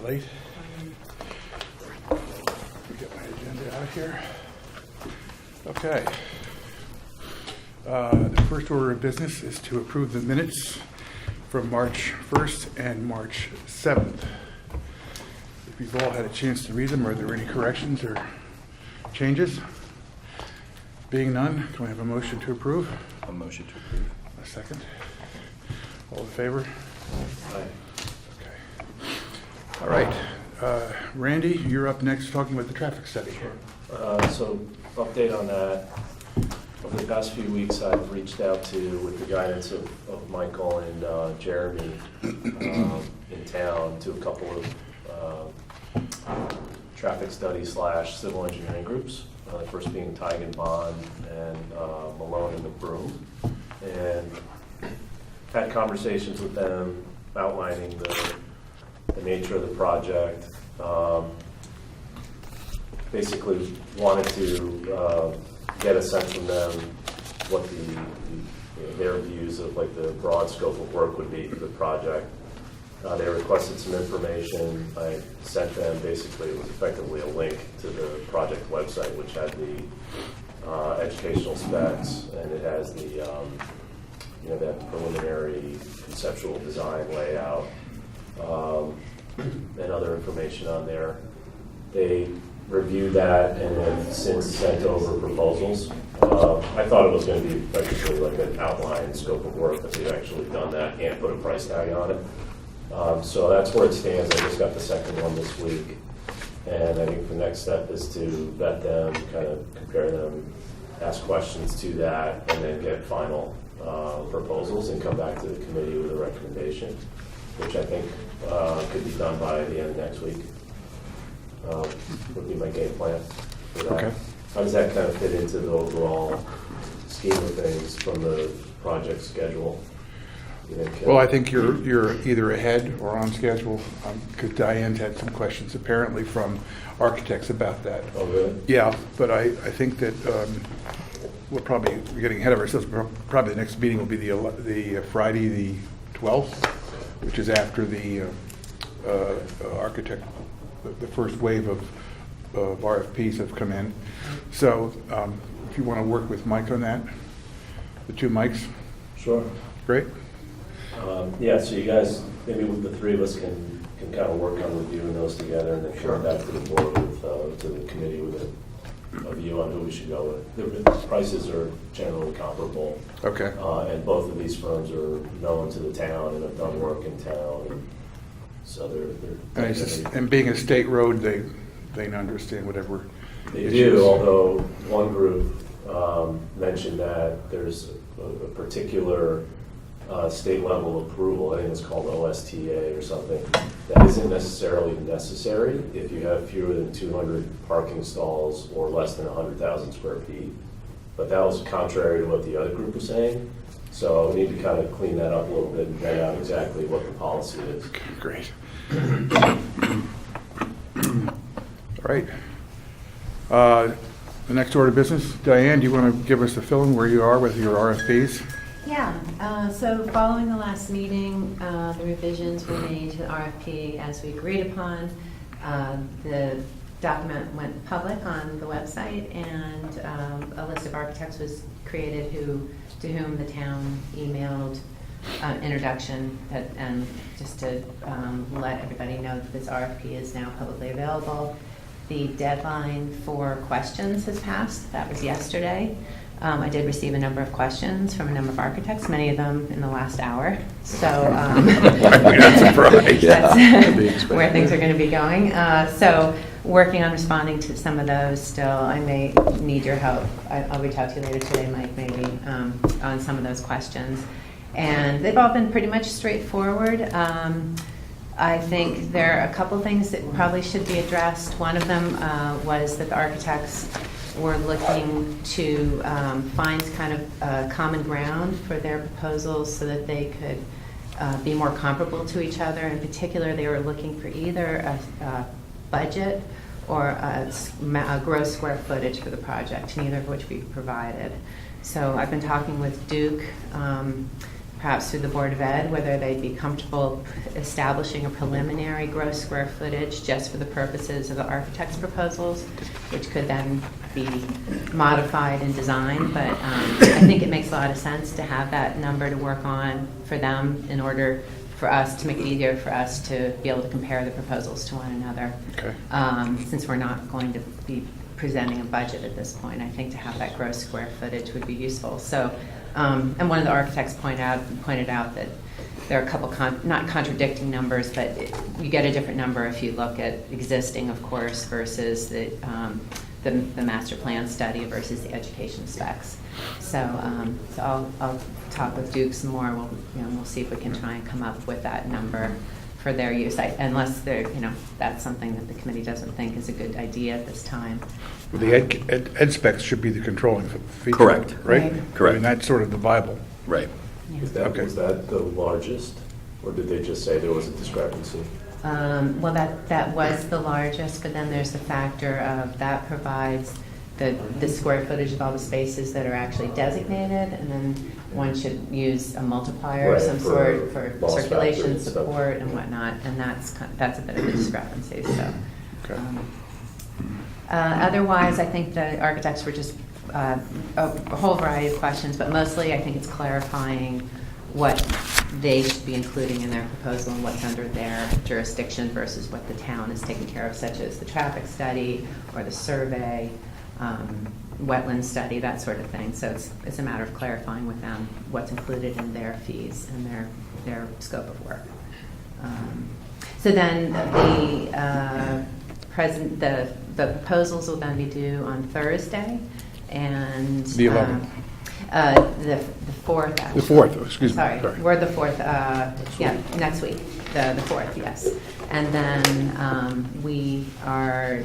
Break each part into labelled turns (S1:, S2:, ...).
S1: little late. Let me get my agenda out here. Okay. The first order of business is to approve the minutes from March 1st and March 7th. If you've all had a chance to read them, are there any corrections or changes? Being none, can we have a motion to approve?
S2: A motion to approve.
S1: A second. All in favor?
S2: Aye.
S1: Okay. All right. Randy, you're up next talking about the traffic study.
S3: So update on that. Over the past few weeks, I've reached out to, with the guidance of Michael and Jeremy in town, to a couple of traffic study / civil engineering groups. The first being Tig and Bond and Malone and McBroom. And had conversations with them outlining the nature of the project. Basically wanted to get a sense from them what their views of like the broad scope of work would be for the project. They requested some information. I sent them, basically it was effectively a link to the project website, which had the educational specs, and it has the that preliminary conceptual design layout and other information on there. They reviewed that and have since sent over proposals. I thought it was going to be effectively like an outline scope of work, but they've actually done that and put a price tag on it. So that's where it stands. I just got the second one this week. And I think the next step is to vet them, kind of compare them, ask questions to that, and then get final proposals and come back to the committee with a recommendation, which I think could be done by the end of next week. Would be my game plan for that.
S1: Okay.
S3: How does that kind of fit into the overall scheme of things from the project schedule?
S1: Well, I think you're either ahead or on schedule, because Diane's had some questions apparently from architects about that.
S3: Oh, really?
S1: Yeah, but I think that we're getting ahead of ourselves. Probably the next meeting will be the Friday the 12th, which is after the architect, the first wave of RFPs have come in. So if you want to work with Mike on that, the two Mikes.
S3: Sure.
S1: Great.
S3: Yeah, so you guys, maybe with the three of us can kind of work on reviewing those together and then come back to the board with, to the committee with a view on who we should go with. The prices are generally comparable.
S1: Okay.
S3: And both of these firms are known to the town and have done work in town. And so
S1: And being a state road, they understand whatever.
S3: They
S1: issues.
S3: do, although one group mentioned that there's a particular state level approval, I think it's called OSTA or something, that isn't necessarily necessary if you have fewer than 200 parking stalls or less than 100,000 square feet. But that was contrary to what the other group was saying. So we need to kind of clean that up a little bit and figure out exactly what the policy is.
S1: Okay, great. All right. The next order of business, Diane, do you want to give us a fill-in where you are with your RFPs?
S4: Yeah, so following the last meeting, the revisions were made to the RFP as we agreed upon. The document went public on the website, and a list of architects was created to whom the town emailed introduction and just to let everybody know that this RFP is now publicly available. The deadline for questions has passed. That was yesterday. I did receive a number of questions from a number of architects, many of them in the last hour. So that's where things are going to be going. So working on responding to some of those still. I may need your help. I'll reach out to you later today, Mike, maybe, on some of those questions. And they've all been pretty much straightforward. I think there are a couple things that probably should be addressed. One of them was that the architects were looking to find kind of common ground for their proposals so that they could be more comparable to each other. In particular, they were looking for either a budget or a gross square footage for the project, neither of which we provided. So I've been talking with Duke perhaps through the Board of Ed, whether they'd be comfortable establishing a preliminary gross square footage just for the purposes of the architect's proposals, which could then be modified in design. But I think it makes a lot of sense to have that number to work on for them in order for us to make it easier for us to be able to compare the proposals to one another.
S1: Okay.
S4: Since we're not going to be presenting a budget at this point, I think to have that gross square footage would be useful. So, and one of the architects pointed out that there are a couple not contradicting numbers, but you get a different number if you look at existing, of course, versus the master plan study versus the education specs. So, I'll talk with Duke some more. We'll see if we can try and come up with that number for their use, unless that's something that the committee doesn't think is a good idea at this time.
S1: Well, the ed specs should be the controlling feature.
S2: Correct.
S1: Right?
S4: Right.
S2: Correct.
S1: I mean, that's sort of the Bible.
S2: Right.
S4: Yeah.
S1: Okay.
S3: Was that the largest, or did they just say there was a discrepancy?
S4: Well, that was the largest, but then there's the factor of that provides the square footage of all the spaces that are actually designated, and then one should use a multiplier of
S3: Right,
S4: some
S3: for
S4: sort for
S3: loss factor
S4: circulation
S3: and stuff.
S4: support and whatnot, and that's a bit of a discrepancy. So,
S1: Okay.
S4: otherwise, I think the architects were just a whole variety of questions, but mostly I think it's clarifying what they should be including in their proposal and what's under their jurisdiction versus what the town is taking care of, such as the traffic study or the survey, wetland study, that sort of thing. So it's a matter of clarifying with them what's included in their fees and their scope of work. So then the proposals will then be due on Thursday, and
S1: The 11th.
S4: The 4th.
S1: The
S4: Actually.
S1: 4th, excuse me.
S4: Sorry, we're the 4th. Next week, the 4th, yes. And then we are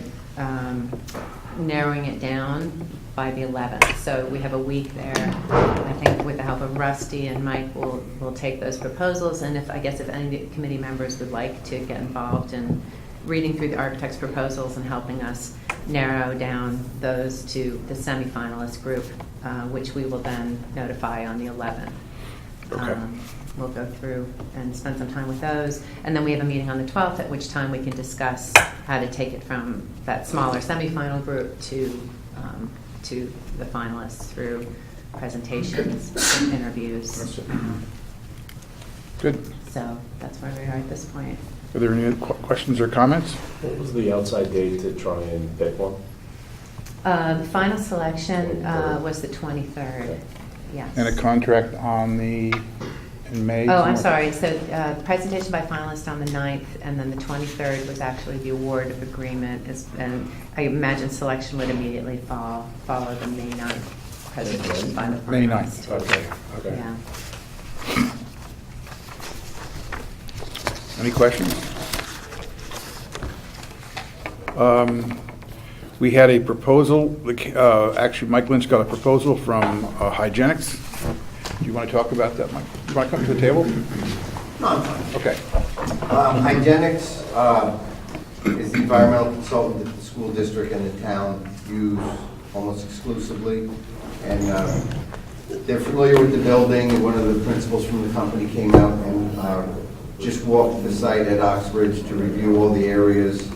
S4: narrowing it down by the 11th. So we have a week there. I think with the help of Rusty and Mike, we'll take those proposals. And if any of the committee members would like to get involved in reading through the architect's proposals and helping us narrow down those to the semifinalist group, which we will then notify on the 11th.
S1: Okay.
S4: We'll go through and spend some time with those. And then we have a meeting on the 12th, at which time we can discuss how to take it from that smaller semifinal group to the finalists through presentations, and interviews.
S1: Good.
S4: So that's where we are at this point.
S1: Are there any questions or comments?
S3: What was the outside date to try and pick one?
S4: The final selection
S3: 23rd.
S4: was the 23rd, yes.
S1: And a contract in May?
S4: Oh, I'm sorry. So presentation by finalists on the 9th, and then the 23rd was actually the award of agreement. And I imagine selection would immediately follow the May 9th presentation by the finalists.
S1: May 9th, okay.
S4: Yeah.
S1: Any questions? We had a proposal, actually Mike Lynch got a proposal from Hygienics. Do you want to talk about that, Mike? Do you want to come to the table?
S5: No, I'm fine.
S1: Okay.
S5: Hygienics is the environmental consultant that the school district and the town use almost exclusively. And they're familiar with the building. One of the principals from the company came out and just walked the site at Oxbridge to review all the areas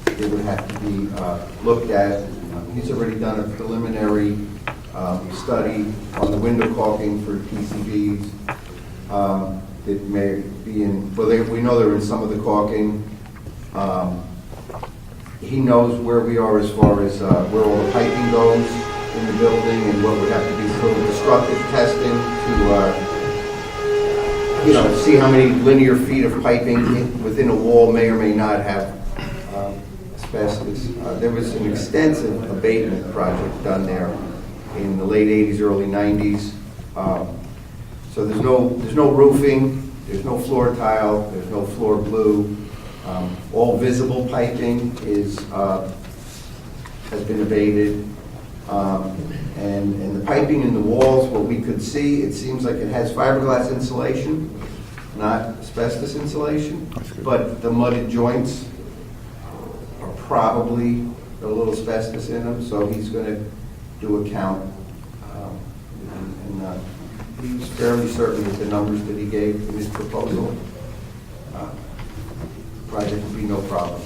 S5: that would have to be looked at. He's already done a preliminary study on the window caulking for PCBs that may be in, well, we know they're in some of the caulking. He knows where we are as far as where all the piping goes in the building and what would have to be sort of destructive testing to, see how many linear feet of piping within a wall may or may not have asbestos. There was an extensive abatement project done there in the late 80s, early 90s. So there's no roofing, there's no floor tile, there's no floor glue. All visible piping has been abated. And the piping in the walls, what we could see, it seems like it has fiberglass insulation, not asbestos insulation. But the mudded joints are probably a little asbestos in them, so he's going to do a count and he's fairly certain that the numbers that he gave in his proposal, project would be no problem.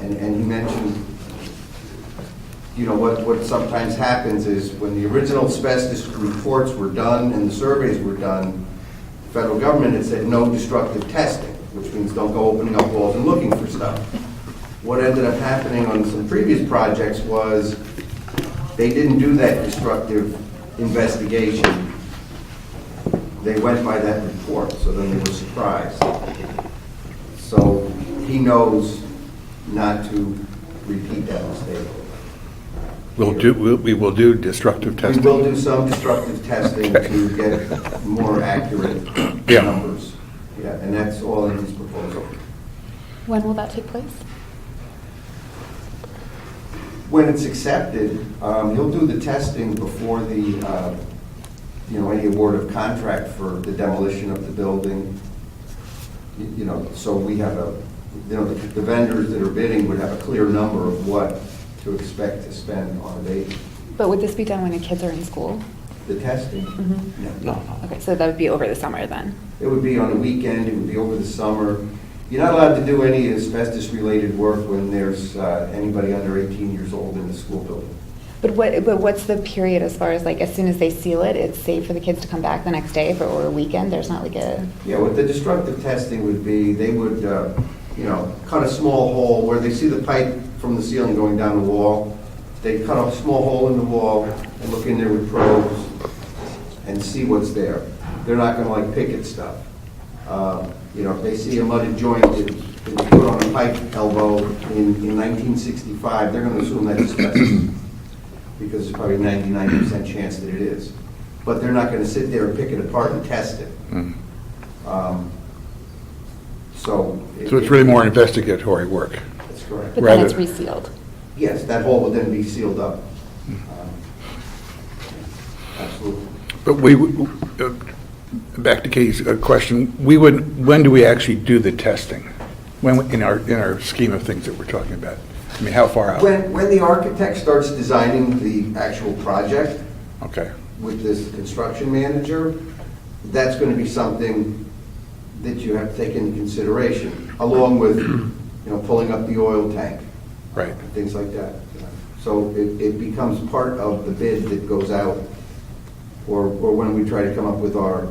S5: And he mentioned, you know, what sometimes happens is when the original asbestos reports were done and the surveys were done, the federal government had said no destructive testing, which means don't go opening up walls and looking for stuff. What ended up happening on some previous projects was they didn't do that destructive investigation. They went by that report, so then they were surprised. So he knows not to repeat that mistake.
S1: We will do destructive
S5: We
S1: testing.
S5: will do some destructive testing to get more accurate
S1: Yeah.
S5: numbers. Yeah, and that's all in his proposal.
S6: When will that take place?
S5: When it's accepted, he'll do the testing before the, you know, any award of contract for the demolition of the building. You know, so we have a, you know, the vendors that are bidding would have a clear number of what to expect to spend on abatement.
S6: But would this be done when the kids are in school?
S5: The testing?
S6: Mhm.
S5: No.
S6: Okay, so that would be over the summer then?
S5: It would be on a weekend, it would be over the summer. You're not allowed to do any asbestos-related work when there's anybody under 18 years old in the school building.
S6: But what's the period as far as, like, as soon as they seal it, it's safe for the kids to come back the next day if it were a weekend? There's not like a...
S5: Yeah, what the destructive testing would be, they would, you know, cut a small hole where they see the pipe from the ceiling going down the wall. They cut a small hole in the wall and look in there with probes and see what's there. They're not going to like pick at stuff. You know, if they see a mudded joint that was put on a pipe elbow in 1965, they're going to assume that's asbestos because there's probably a 99% chance that it is. But they're not going to sit there and pick it apart and test it.
S1: So it's really more investigatory work.
S5: That's correct.
S6: But then
S1: Rather-
S6: it's resealed?
S5: Yes, that hole would then be sealed up. Absolutely.
S1: But back to Katie's question, when do we actually do the testing? When, in our scheme of things that we're talking about? I mean, how far out?
S5: When the architect starts designing the actual project
S1: Okay,
S5: with this construction manager, that's going to be something that you have to take into consideration, along with, you know, pulling up the oil tank.
S1: right.
S5: Things like that. So it becomes part of the bid that goes out, or when we try to come up with our...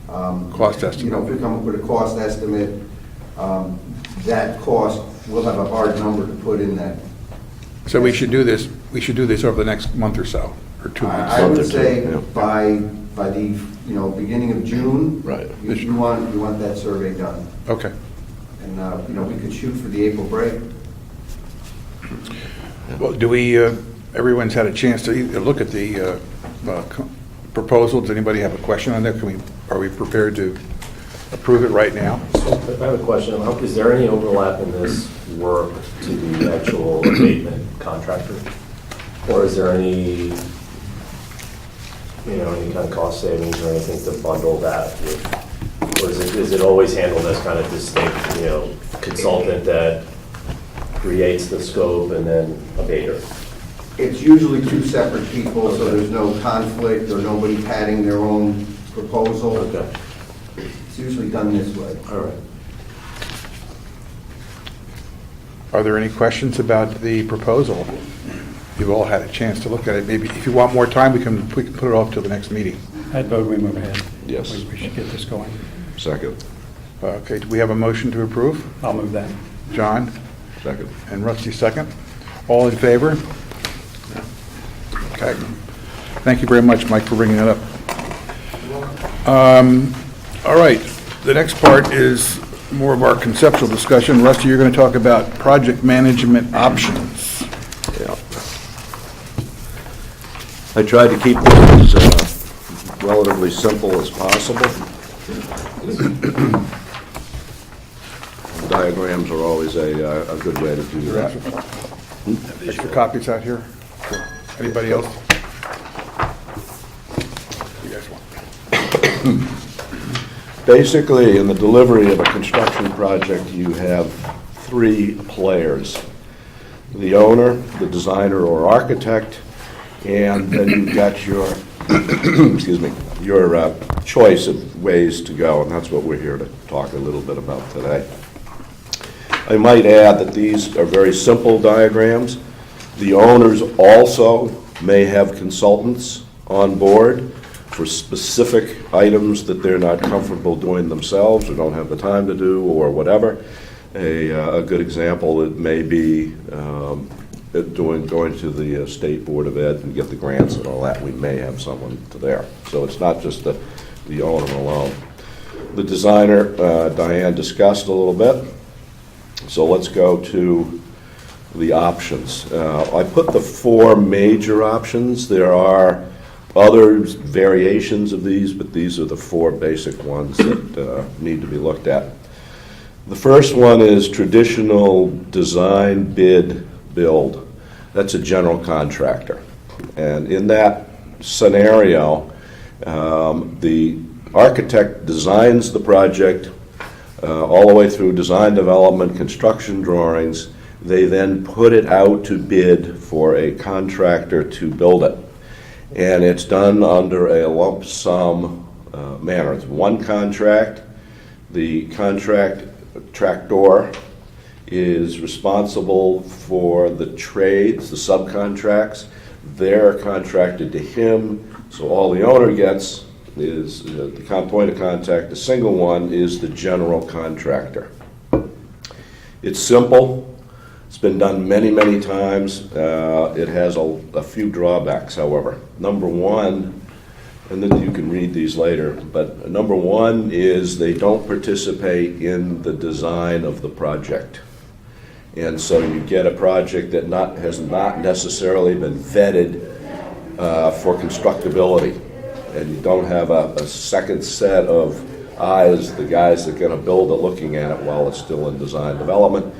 S1: Cost estimate.
S5: You know, if we come up with a cost estimate, that cost, we'll have a hard number to put in that.
S1: So we should do this over the next month or so, or 2 months.
S5: I would
S2: Month or two,
S5: say
S2: yeah.
S5: by the, you know, beginning of June.
S2: Right.
S5: You want that survey done.
S1: Okay.
S5: And, you know, we could shoot for the April break.
S1: Well, do we, everyone's had a chance to look at the proposal. Does anybody have a question on that? Are we prepared to approve it right now?
S3: I have a question. Is there any overlap in this work to the actual abatement contractor? Or is there any, you know, any kind of cost savings or anything to bundle that with? Or is it always handled as kind of distinct, you know, consultant that creates the scope and then abater?
S5: It's usually two separate people, so there's no conflict or nobody padding their own proposal.
S3: Okay,
S5: It's usually done this way.
S3: all right.
S1: Are there any questions about the proposal? You've all had a chance to look at it. Maybe if you want more time, we can put it off till the next meeting.
S7: I'd vote we move ahead.
S2: Yes.
S7: We should get this going.
S2: Second.
S1: Okay, do we have a motion to approve?
S7: I'll move that.
S1: John
S2: Second.
S1: and Rusty second. All in favor? Okay. Thank you very much, Mike, for bringing that up. All right, the next part is more of our conceptual discussion. Rusty, you're going to talk about project management options.
S2: Yeah. I tried to keep this as relatively simple as possible. Diagrams are always a good way to do that.
S1: Extra copies out here? Anybody else? You guys want?
S2: Basically, in the delivery of a construction project, you have three players: the owner, the designer or architect, and then you've got your excuse me, your choice of ways to go, and that's what we're here to talk a little bit about today. I might add that these are very simple diagrams. The owners also may have consultants on board for specific items that they're not comfortable doing themselves or don't have the time to do or whatever. A good example, it may be going to the State Board of Ed and get the grants and all that. We may have someone to there. So it's not just the owner alone. The designer, Diane discussed a little bit. So let's go to the options. I put the 4 major options. There are other variations of these, but these are the 4 basic ones that need to be looked at. The first one is traditional design, bid, build. That's a general contractor. And in that scenario, the architect designs the project all the way through design, development, construction drawings. They then put it out to bid for a contractor to build it. And it's done under a lump sum manner. It's one contract. The contractor is responsible for the trades, the subcontracts. They're contracted to him, so all the owner gets is the point of contact. The single one is the general contractor. It's simple. It's been done many, many times. It has a few drawbacks, however. Number one, and then you can read these later, but number one is they don't participate in the design of the project. And so you get a project that has not necessarily been vetted for constructability. And you don't have a second set of eyes, the guys that are going to build it, looking at it while it's still in design development.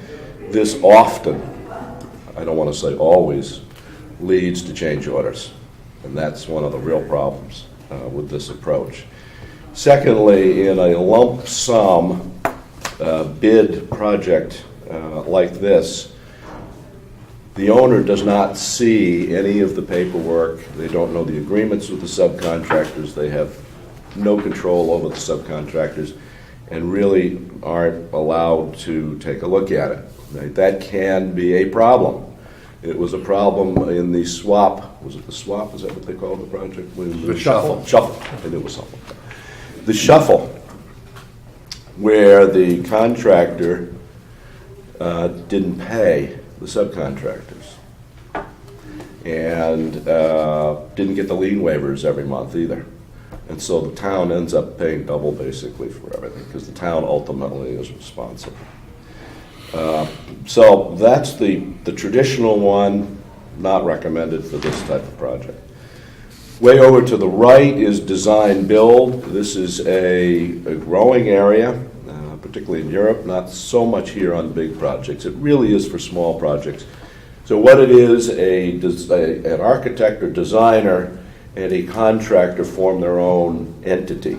S2: This often, I don't want to say always, leads to change orders. And that's one of the real problems with this approach. Secondly, in a lump sum bid project like this, the owner does not see any of the paperwork. They don't know the agreements with the subcontractors. They have no control over the subcontractors and really aren't allowed to take a look at it. Right? That can be a problem. It was a problem in the swap. Was it the swap? Is that what they called the project?
S1: The shuffle.
S2: Shuffle. I knew it was something. The shuffle, where the contractor didn't pay the subcontractors and didn't get the lien waivers every month either. And so the town ends up paying double basically for everything because the town ultimately is responsible. So that's the traditional one, not recommended for this type of project. Way over to the right is design build. This is a growing area, particularly in Europe, not so much here on big projects. It really is for small projects. So what it is, an architect or designer and a contractor form their own entity.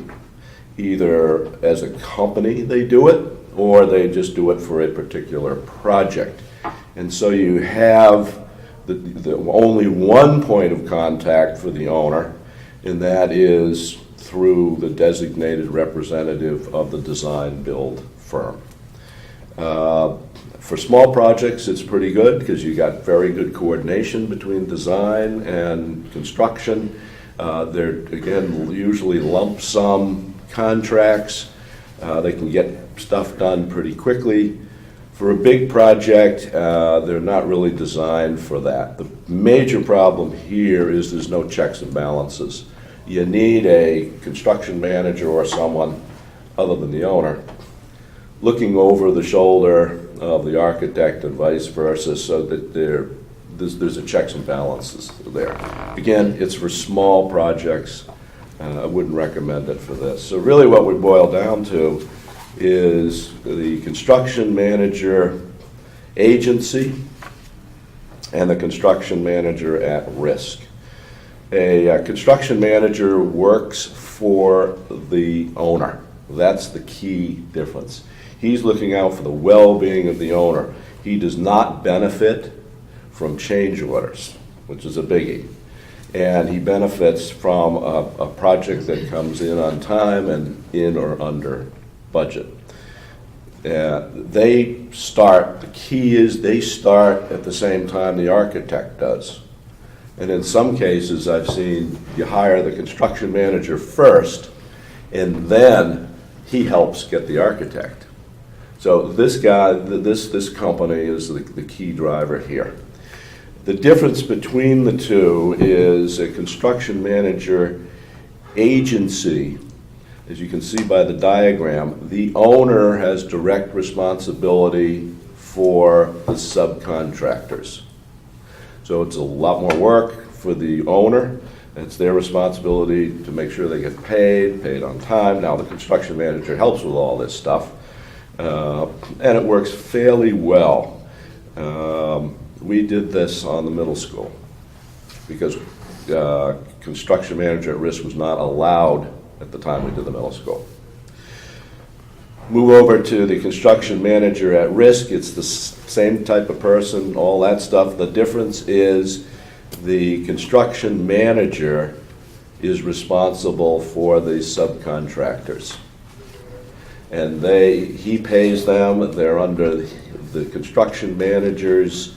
S2: Either as a company they do it, or they just do it for a particular project. And so you have the only one point of contact for the owner, and that is through the designated representative of the design build firm. For small projects, it's pretty good because you got very good coordination between design and construction. They're, again, usually lump sum contracts. They can get stuff done pretty quickly. For a big project, they're not really designed for that. The major problem here is there's no checks and balances. You need a construction manager or someone other than the owner looking over the shoulder of the architect and vice versa, so that there's a checks and balances there. Again, it's for small projects. I wouldn't recommend it for this. So really what we boil down to is the construction manager agency and the construction manager at risk. A construction manager works for the owner. That's the key difference. He's looking out for the well-being of the owner. He does not benefit from change orders, which is a biggie. and he benefits from a project that comes in on time and in or under budget. They start, the key is they start at the same time the architect does. And in some cases, I've seen you hire the construction manager first, and then he helps get the architect. So this guy, this company is the key driver here. The difference between the two is a construction manager agency. As you can see by the diagram, the owner has direct responsibility for the subcontractors. So it's a lot more work for the owner. It's their responsibility to make sure they get paid on time. Now the construction manager helps with all this stuff, and it works fairly well. We did this on the middle school because construction manager at risk was not allowed at the time we did the middle school. Move over to the construction manager at risk. It's the same type of person, all that stuff. The difference is the construction manager is responsible for the subcontractors. And he pays them. They're under the construction manager's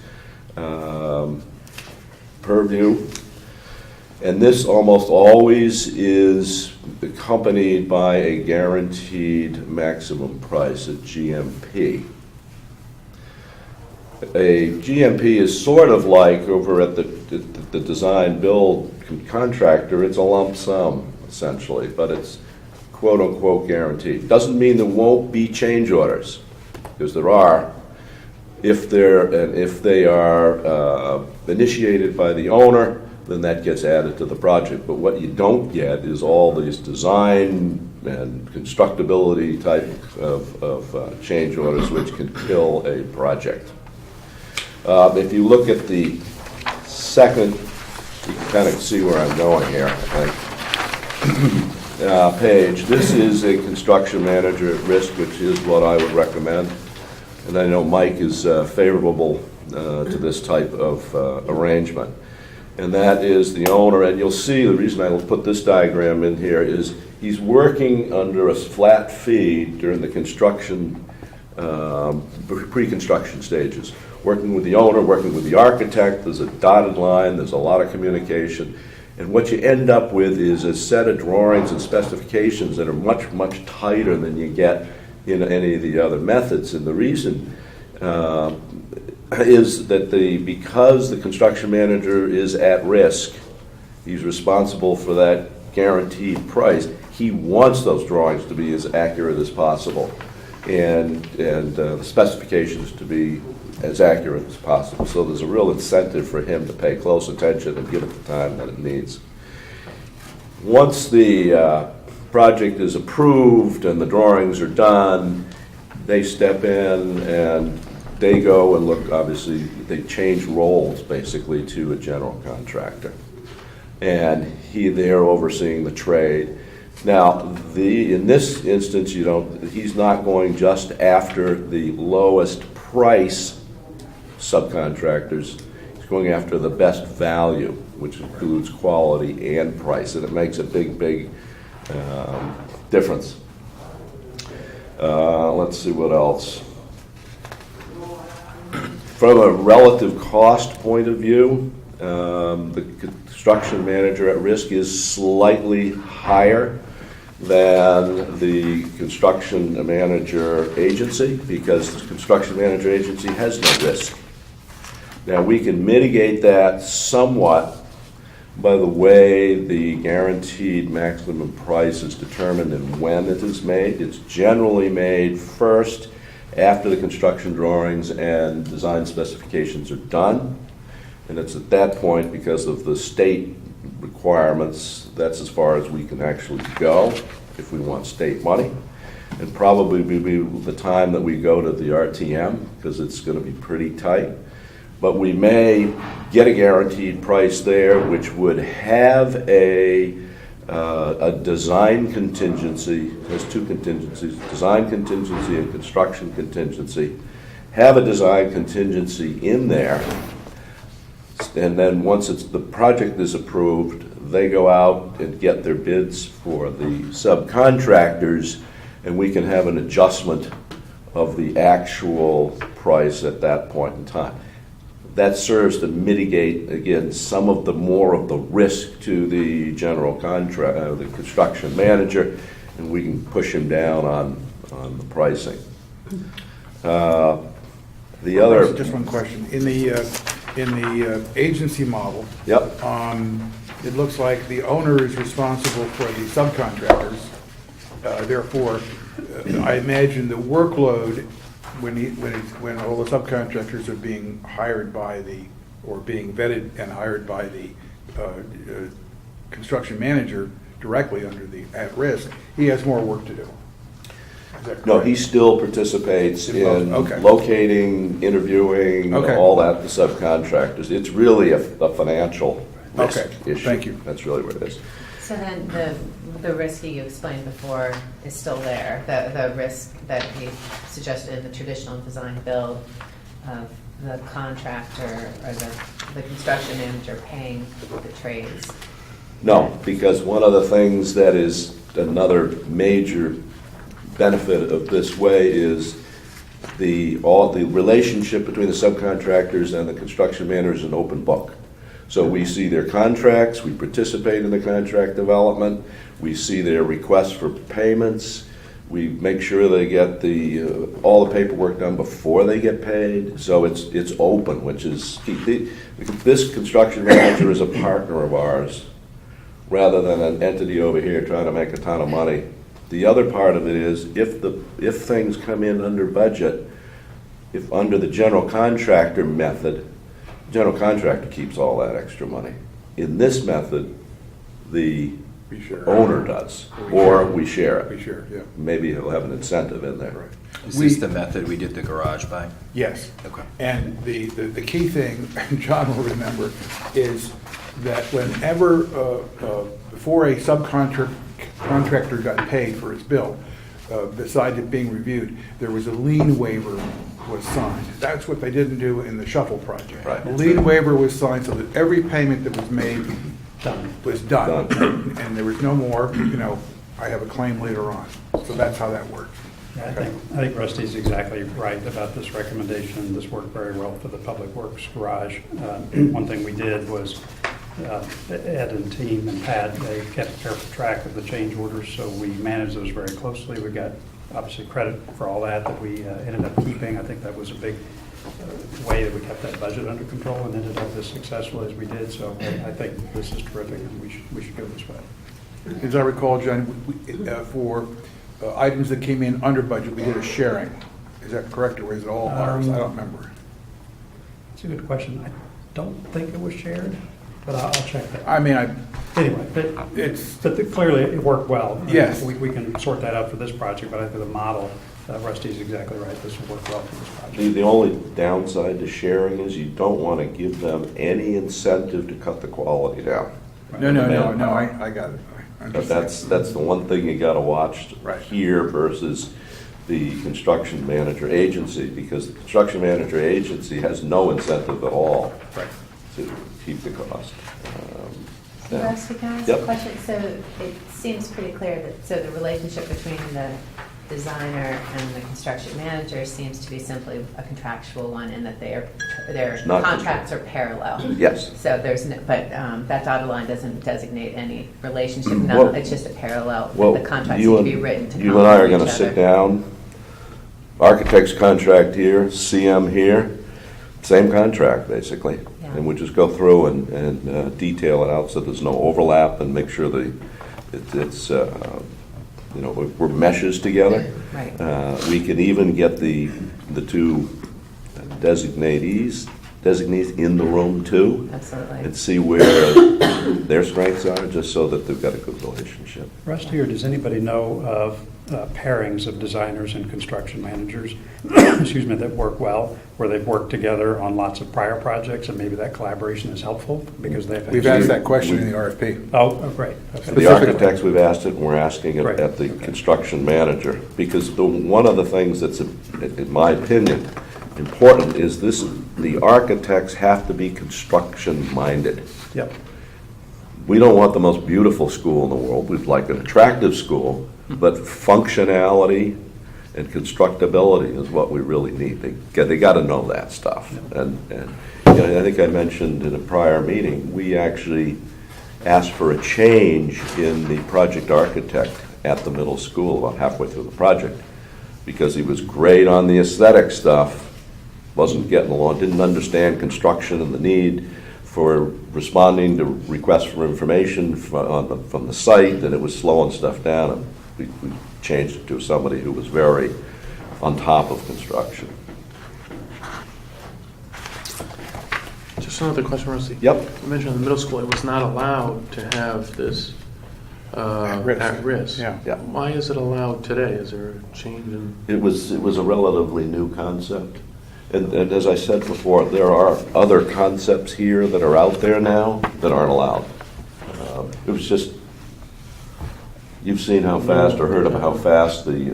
S2: purview. And this almost always is accompanied by a guaranteed maximum price, a GMP. A GMP is sort of like over at the design build contractor, it's a lump sum essentially, but it's quote unquote guaranteed. Doesn't mean there won't be change orders, because there are. If they are initiated by the owner, then that gets added to the project. But what you don't get is all these design and constructability type of change orders, which can kill a project. If you look at the second, you can kind of see where I'm going here, I think. Page. This is a construction manager at risk, which is what I would recommend. And I know Mike is favorable to this type of arrangement. And that is the owner, and you'll see the reason I will put this diagram in here is he's working under a flat fee during the construction, pre-construction stages. Working with the owner, working with the architect, there's a dotted line, there's a lot of communication. And what you end up with is a set of drawings and specifications that are much, much tighter than you get in any of the other methods. And the reason is that because the construction manager is at risk, he's responsible for that guaranteed price. He wants those drawings to be as accurate as possible, and the specifications to be as accurate as possible. So there's a real incentive for him to pay close attention and give it the time that it needs. Once the project is approved and the drawings are done, they step in and they go and look. Obviously, they change roles basically to a general contractor, and they're overseeing the trade. Now, in this instance, he's not going just after the lowest price subcontractors. He's going after the best value, which includes quality and price, and it makes a big difference. Let's see what else. From a relative cost point of view, the construction manager at risk is slightly higher than the construction manager agency, because the construction manager agency has no risk. Now, we can mitigate that somewhat by the way the guaranteed maximum price is determined and when it is made. It's generally made first after the construction drawings and design specifications are done. And it's at that point, because of the state requirements, that's as far as we can actually go if we want state money. And probably be the time that we go to the RTM, because it's going to be pretty tight. But we may get a guaranteed price there, which would have a design contingency. There's two contingencies: design contingency and construction contingency. Have a design contingency in there, And then once the project is approved, they go out and get their bids for the subcontractors, and we can have an adjustment of the actual price at that point in time. That serves to mitigate, again, some of the more of the risk to the general contract, the construction manager, and we can push him down on the pricing. The other,
S1: Just one question. In the agency model,
S2: yep,
S1: it looks like the owner is responsible for the subcontractors. Therefore, I imagine the workload when all the subcontractors are being hired by or being vetted and hired by the construction manager directly under the at-risk, he has more work to do. Is that
S2: no,
S1: correct?
S2: he still participates in
S1: Okay.
S2: locating, interviewing,
S1: Okay.
S2: all that, the subcontractors. It's really a financial risk
S1: Okay,
S2: issue.
S1: thank you.
S2: That's really what it is.
S4: So then the risk you explained before is still there, the risk that we suggested in the traditional design build of the contractor or the construction manager paying the trades.
S2: No, because one of the things that is another major benefit of this way is the relationship between the subcontractors and the construction manager is an open book. So we see their contracts, we participate in the contract development, we see their requests for payments, we make sure they get all the paperwork done before they get paid. So it's open, which is key. This construction manager is a partner of ours, rather than an entity over here trying to make a ton of money. The other part of it is if things come in under budget, if under the general contractor method, general contractor keeps all that extra money. In this method, the
S1: We share.
S2: owner does,
S1: We
S2: or
S1: share.
S2: we share
S1: We
S2: it.
S1: share, yeah.
S2: Maybe he'll have an incentive in there.
S1: Right.
S8: Is this the method we did the garage by?
S1: Yes.
S8: Okay.
S1: And the key thing, John will remember, is that whenever, before a subcontractor got paid for his bill, beside it being reviewed, there was a lien waiver was signed. That's what they didn't do in the Shuffle project.
S2: Right.
S1: The lien waiver was signed so that every payment that was made was done.
S2: Done.
S1: And there was no more, I have a claim later on. So that's how that works.
S7: I think Rusty's exactly right about this recommendation. This worked very well for the Public Works garage. One thing we did was Ed and team and Pat, they kept careful track of the change orders, so we managed those very closely. We got obviously credit for all that we ended up keeping. I think that was a big way that we kept that budget under control and ended up as successful as we did. So I think this is terrific, and we should go this way.
S1: As I recall, John, for items that came in under budget, we did a sharing. Is that correct, or was it all ours? I don't remember.
S7: It's a good question. I don't think it was shared, but I'll check that.
S1: I mean,
S7: Anyway, but clearly it worked well.
S1: Yes.
S7: We can sort that out for this project, but I think the model, Rusty's exactly right, this will work well for this project.
S2: The only downside to sharing is you don't want to give them any incentive to cut the quality down.
S1: no, I got it. I'm
S2: But
S1: just
S2: that's the one thing you gotta watch
S1: Right.
S2: here versus the construction manager agency, because the construction manager agency has no incentive at all
S1: Right.
S2: to keep the cost.
S4: Can I ask a
S2: Yep.
S4: question? So it seems pretty clear that, so the relationship between the designer and the construction manager seems to be simply a contractual one, in that their
S2: Not
S4: contracts are parallel.
S2: Yes.
S4: So there's no, but that dotted line doesn't designate any relationship,
S2: Well-
S4: it's just a parallel,
S2: Well,
S4: the contracts
S2: you
S4: need to
S2: and-
S4: be written to
S2: You and I are
S4: complement
S2: gonna
S4: each
S2: sit
S4: other.
S2: down, architect's contract here, CM here, same contract, basically.
S4: Yeah.
S2: And we just go through and detail it out so there's no overlap and make sure it's we're meshes together.
S4: Right.
S2: We can even get the two designees in the room too,
S4: Absolutely.
S2: and see where their strengths are, just so that they've got a good relationship.
S7: Rusty, or does anybody know of pairings of designers and construction managers, excuse me, that work well, where they've worked together on lots of prior projects, and maybe that collaboration is helpful because they've.
S1: We've asked that question in the RFP.
S7: Oh, great. Okay.
S2: The architects, we've asked it, and we're asking it
S7: Right.
S2: at the construction manager, because one of the things that's, in my opinion, important is this, the architects have to be construction-minded.
S7: Yep.
S2: We don't want the most beautiful school in the world. We'd like an attractive school, but functionality and constructability is what we really need. They got to know that stuff. And you know, I think I mentioned in a prior meeting, we actually asked for a change in the project architect at the middle school about halfway through the project, because he was great on the aesthetic stuff, wasn't getting along, didn't understand construction and the need for responding to requests for information from the site, and it was slowing stuff down. And we changed it to somebody who was very on top of construction.
S9: Just another question, Rusty.
S2: Yep.
S9: You mentioned in the middle school, it was not allowed to have this at risk.
S1: Yeah.
S2: Yeah.
S9: Why is it allowed today? Is there a change in?
S2: It was a relatively new concept. And as I said before, there are other concepts here that are out there now that aren't allowed. It was just, you've seen how fast, or heard about how fast the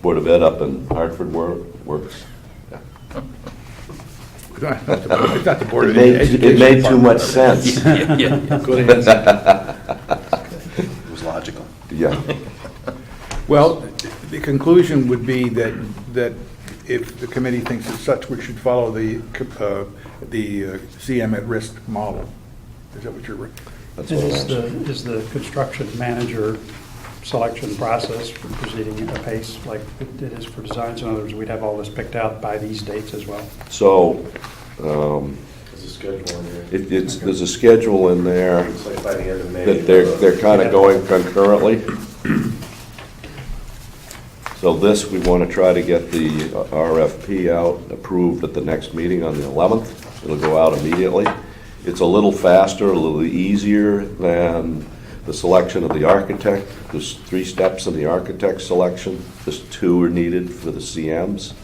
S2: Board of Ed up in Hartford works. Yeah.
S1: It's not the Board of
S2: It
S1: Education.
S2: made too much sense.
S9: Good answer.
S8: It was logical.
S2: Yeah.
S1: Well, the conclusion would be that if the committee thinks as such, we should follow the CM at risk model. Is that what you're?
S2: That's what I'm saying.
S7: Is the construction manager selection process proceeding at a pace like it is for designs? In other words, we'd have all this picked out by these dates as well?
S2: So,
S3: There's a schedule in here.
S2: there's a schedule in there
S3: It's like by the end of May.
S2: that they're kind of going concurrently. So this, we want to try to get the RFP out, approved at the next meeting on the 11th. It'll go out immediately. It's a little faster, a little easier than the selection of the architect. There's 3 steps in the architect selection. Just 2 are needed for the CMs.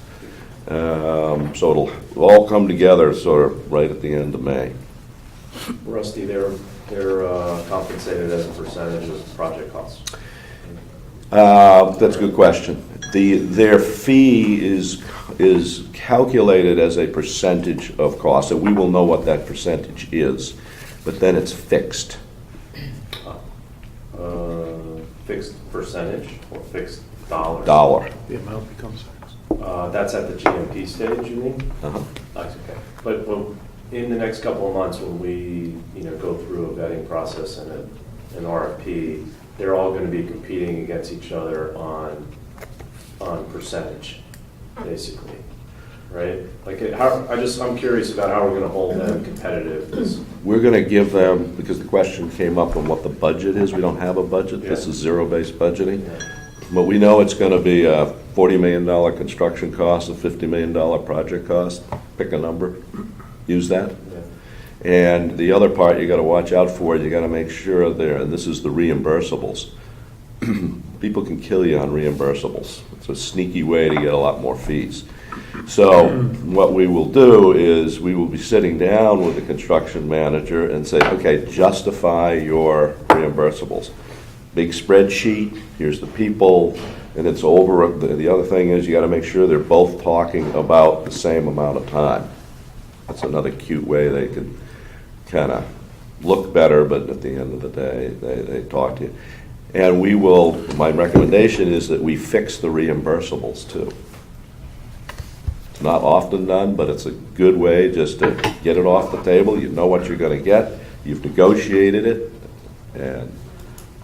S2: So it'll all come together sort of right at the end of May.
S3: Rusty, they're compensated as a percentage of project costs.
S2: That's a good question. Their fee is calculated as a percentage of cost, and we will know what that percentage is, but then it's fixed.
S3: Fixed percentage or fixed dollars?
S2: Dollar.
S9: The amount becomes fixed.
S3: That's at the GMP stage, you mean?
S2: Uh-huh.
S3: That's okay. But in the next couple of months, when we, go through a vetting process and an RFP, they're all going to be competing against each other on percentage, basically, right? Like, I'm curious about how we're going to hold them competitive. 'Cause
S2: We're going to give them, because the question came up on what the budget is. We don't have a budget. This
S3: Yeah.
S2: is zero-based budgeting.
S3: Yeah.
S2: But we know it's going to be a $40 million construction cost, a $50 million project cost. Pick a number, use that.
S3: Yeah.
S2: And the other part you got to watch out for, you got to make sure there, and this is the reimbursables. People can kill you on reimbursables. It's a sneaky way to get a lot more fees. So what we will do is we will be sitting down with the construction manager and say, okay, justify your reimbursables. Big spreadsheet, here's the people, and it's over. The other thing is you got to make sure they're both talking about the same amount of time. That's another cute way they can kind of look better, but at the end of the day, they talk to you. And we will, my recommendation is that we fix the reimbursables too. It's not often done, but it's a good way just to get it off the table. You know what you're going to get. You've negotiated it, and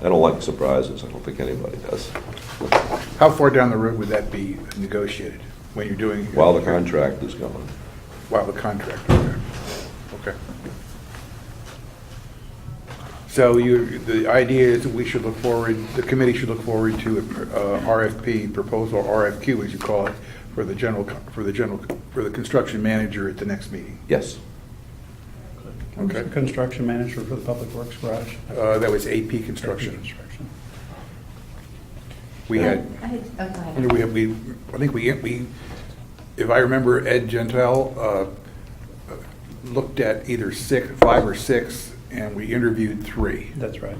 S2: I don't like surprises. I don't think anybody does.
S1: How far down the road would that be negotiated when you're doing?
S2: While the contract is going.
S1: While the contract is there. Okay. So the idea is that we should look forward, the committee should look forward to a RFP proposal, or RFQ as you call it, for the construction manager at the next meeting.
S2: Yes.
S1: Okay.
S7: Construction manager for the Public Works Garage?
S1: That was AP Construction.
S7: Construction.
S1: We had,
S4: Go ahead.
S1: I think we, if I remember, Ed Gentile looked at either 5 or 6, and we interviewed 3.
S7: That's right.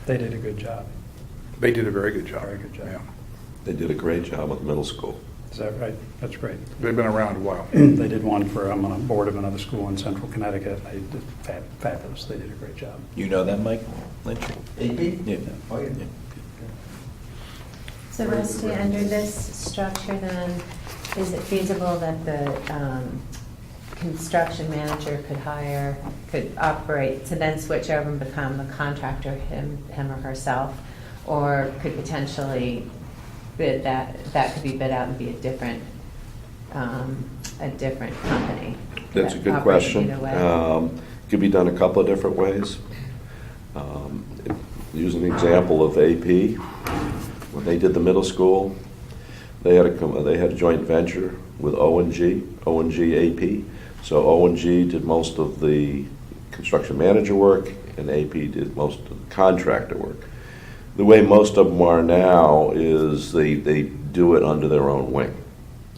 S7: They did a good job.
S1: They did a very good job.
S7: Very good job.
S1: Yeah.
S2: They did a great job with middle school.
S7: Is that right? That's great.
S1: They've been around a while.
S7: They did one for, I'm on a board of another school in central Connecticut. They did fabulous. They did a great job.
S8: You know them, Mike Lynch?
S5: AP?
S8: Yeah.
S5: Oh, yeah.
S4: So Rusty, under this structure then, is it feasible that the construction manager could operate, to then switch over and become a contractor, him or herself? Or could potentially bid that could be bid out and be a different company?
S2: That's a
S4: that
S2: good
S4: operates
S2: question.
S4: either way?
S2: Could be done a couple of different ways. Use an example of AP. When they did the middle school, they had a joint venture with O&G AP. So O&G did most of the construction manager work, and AP did most of the contractor work. The way most of them are now is they do it under their own wing.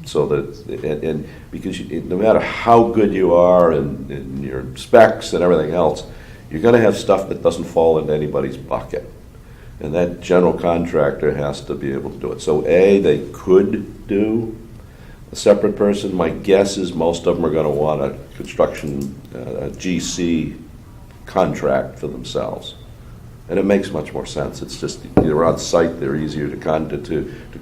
S2: So that, and because no matter how good you are in your specs and everything else, you're going to have stuff that doesn't fall into anybody's bucket. And that general contractor has to be able to do it. So they could do a separate person. My guess is most of them are going to want a construction a GC contract for themselves. And it makes much more sense. It's just, they're on site, they're easier to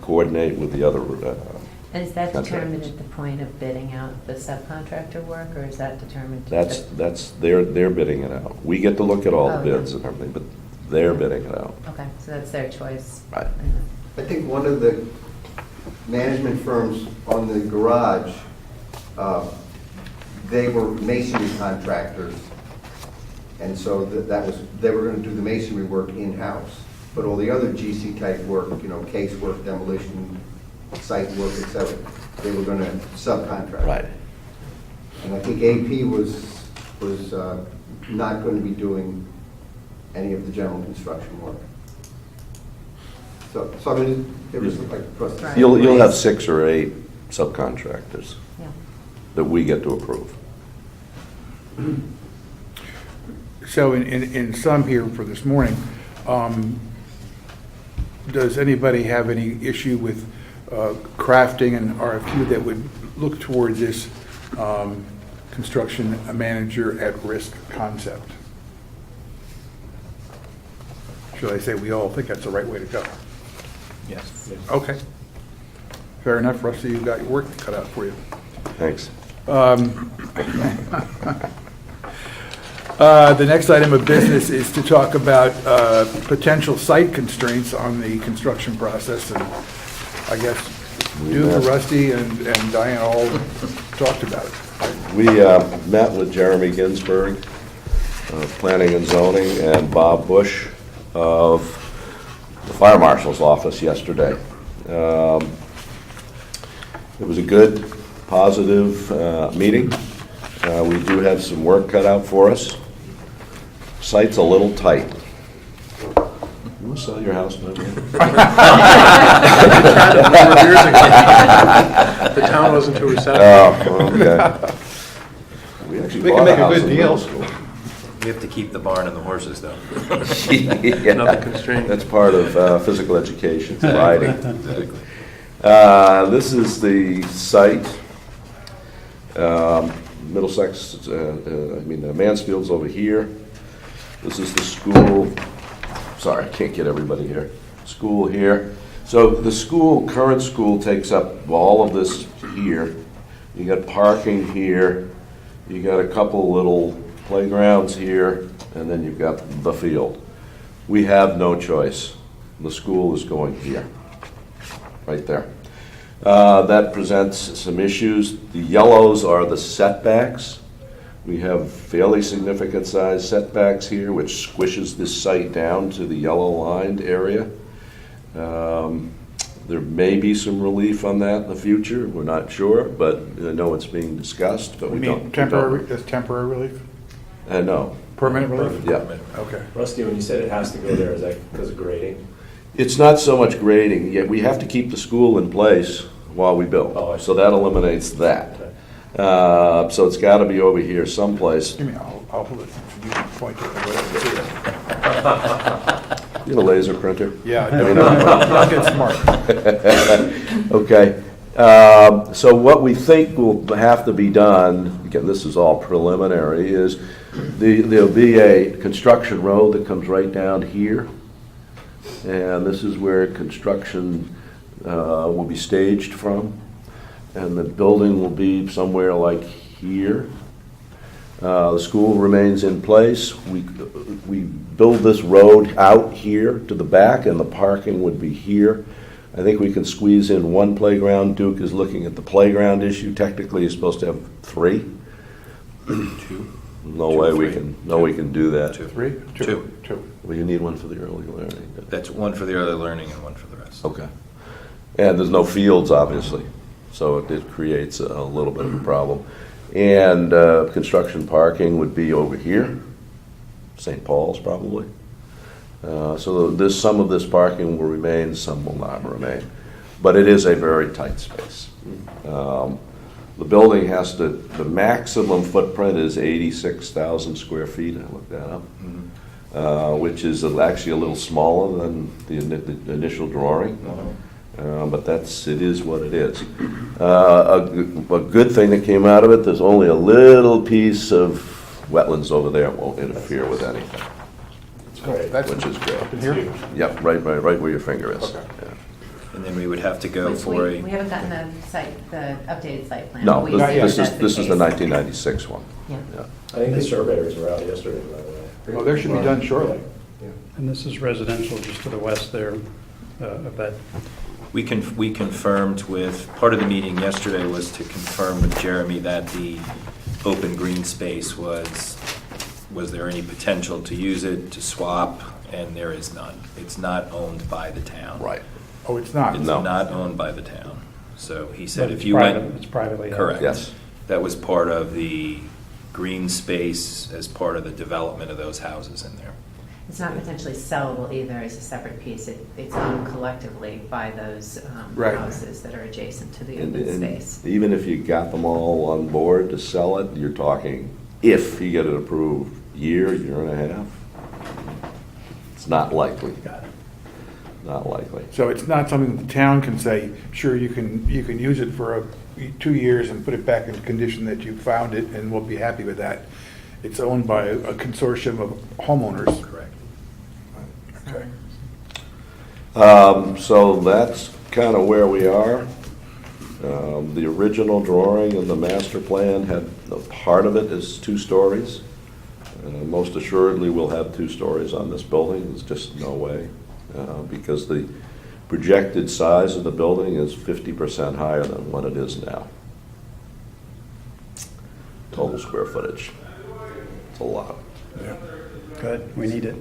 S2: coordinate with the other
S4: And is that determined
S2: contractors.
S4: at the point of bidding out the subcontractor work, or is that determined?
S2: They're bidding it out. We get to look at all the
S4: Oh,
S2: bids
S4: yeah.
S2: and everything, but they're bidding it out.
S4: Okay, so that's their choice.
S2: Right.
S5: I think one of the management firms on the garage, they were masonry contractors. And so they were going to do the masonry work in-house. But all the other GC type work, case work, demolition, site work, et cetera, they were going to subcontract.
S2: Right.
S5: And I think AP was not going to be doing any of the general construction work. So I mean, it was like across the.
S4: Right.
S2: You'll have 6 or 8 subcontractors
S4: Yeah.
S2: that we get to approve.
S1: So in sum here for this morning, does anybody have any issue with crafting an RFQ that would look toward this construction manager at risk concept? Should I say we all think that's the right way to go?
S8: Yes.
S1: Okay. Fair enough, Rusty, you've got your work cut out for you.
S2: Thanks.
S1: The next item of business is to talk about potential site constraints on the construction process, and I guess you, Rusty, and Diane all talked about it.
S2: We met with Jeremy Ginsberg of Planning and Zoning and Bob Bush of the Fire Marshal's office yesterday. It was a good, positive meeting. We do have some work cut out for us. Site's a little tight. You want to sell your house, my man?
S9: The town wasn't too receptive.
S2: Oh, okay. We actually
S1: We can
S2: bought
S1: make a
S2: house
S1: good
S2: in the
S1: deal.
S2: middle school.
S8: We have to keep the barn and the horses, though.
S2: Yeah.
S9: Another constraint.
S2: That's part of physical education, it's riding. This is the site. Middlesex, Mansfield's over here. This is the school. Sorry, I can't get everybody here. School here. So the current school takes up all of this here. You got parking here. You got a couple little playgrounds here, and then you've got the field. We have no choice. The school is going here, right there. That presents some issues. The yellows are the setbacks. We have fairly significant size setbacks here, which squishes this site down to the yellow lined area. There may be some relief on that in the future. We're not sure, but I know it's being discussed, but we don't.
S1: Temporary, just temporary relief?
S2: No.
S1: Permanent relief?
S2: Yeah.
S1: Okay.
S3: Rusty, when you said it has to go there, is that because of grading?
S2: It's not so much grading, yet we have to keep the school in place while we build.
S3: Oh, I see.
S2: So that eliminates that. So it's got to be over here someplace.
S1: Give me, I'll hold it. You can point to it.
S2: You have a laser printer?
S1: Yeah, I mean, I'll get smart.
S2: Okay. So what we think will have to be done, again, this is all preliminary, is there'll be a construction road that comes right down here. And this is where construction will be staged from. And the building will be somewhere like here. The school remains in place. We build this road out here to the back, and the parking would be here. I think we can squeeze in one playground. Duke is looking at the playground issue. Technically, you're supposed to have 3.
S8: 2.
S2: No way we can do that.
S8: 2.
S1: 3?
S8: 2.
S2: Well, you need one for the early learning.
S8: That's one for the early learning and one for the rest.
S2: Okay. And there's no fields, obviously, so it creates a little bit of a problem. And construction parking would be over here, St. Paul's probably. So some of this parking will remain, some will not remain. But it is a very tight space. The building the maximum footprint is 86,000 square feet, I looked that up, which is actually a little smaller than the initial drawing. But it is what it is. A good thing that came out of it, there's only a little piece of wetlands over there, it won't interfere with anything, which is good.
S1: Up in here?
S2: Yep, right where your finger is.
S1: Okay.
S2: Yeah.
S8: And then we would have to go
S4: Which
S8: for
S4: we
S8: a,
S4: haven't gotten the updated site plan.
S2: No,
S4: We
S2: this
S4: assume
S2: this
S4: that's
S2: is this is the
S4: case.
S2: 1996 one.
S4: Yeah.
S2: Yeah.
S3: I think the surveyors were out yesterday, by the way.
S1: Oh, there should be done shortly.
S7: And this is residential just to the west there of that.
S8: we confirmed with, part of the meeting yesterday was to confirm with Jeremy that the open green space was there any potential to use it, to swap, and there is none. It's not owned by the town.
S2: Right.
S1: Oh, it's not?
S8: It's
S2: No.
S8: not owned by the town. So he said
S7: But
S8: if
S7: it's
S8: you
S7: private-
S8: went.
S7: It's privately held.
S8: Correct.
S2: Yes.
S8: That was part of the green space as part of the development of those houses in there.
S4: It's not potentially sellable either as a separate piece. It's owned collectively by those
S1: Right.
S4: houses that are adjacent to the
S2: And
S4: open space.
S2: even if you got them all on board to sell it, you're talking, if you get it approved, year and a half. It's not likely.
S7: Got it.
S2: Not likely.
S1: So it's not something the town can say, sure, you can use it for 2 years and put it back in condition that you found it, and we'll be happy with that. It's owned by a consortium of homeowners.
S8: Correct.
S1: Okay.
S2: So that's kind of where we are. The original drawing and the master plan had, a part of it is 2 stories. Most assuredly, we'll have 2 stories on this building. There's just no way, because the projected size of the building is 50% higher than what it is now. Total square footage. It's a lot.
S7: Good, we need it.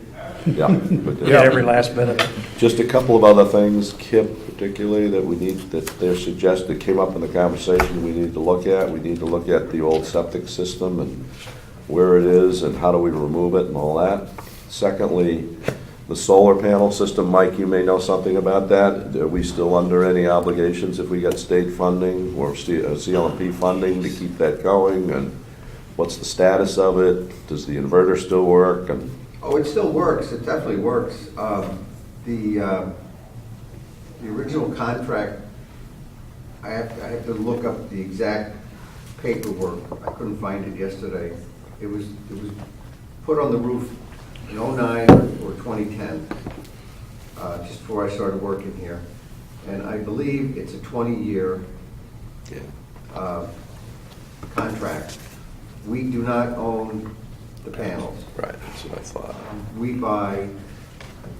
S2: Yeah. but,
S7: Get every last bit of it.
S2: Just a couple of other things, KIP particularly, that they're suggested, came up in the conversation we need to look at. We need to look at the old septic system and where it is and how do we remove it and all that. Secondly, the solar panel system, Mike, you may know something about that. Are we still under any obligations if we get state funding or CLMP funding to keep that going? And what's the status of it? Does the inverter still work? And
S5: Oh, it still works, it definitely works. The original contract, I have to look up the exact paperwork. I couldn't find it yesterday. It was put on the roof in '09 or 2010, just before I started working here. And I believe it's a 20-year contract. We do not own the panels.
S2: right, that's what I thought.
S5: We buy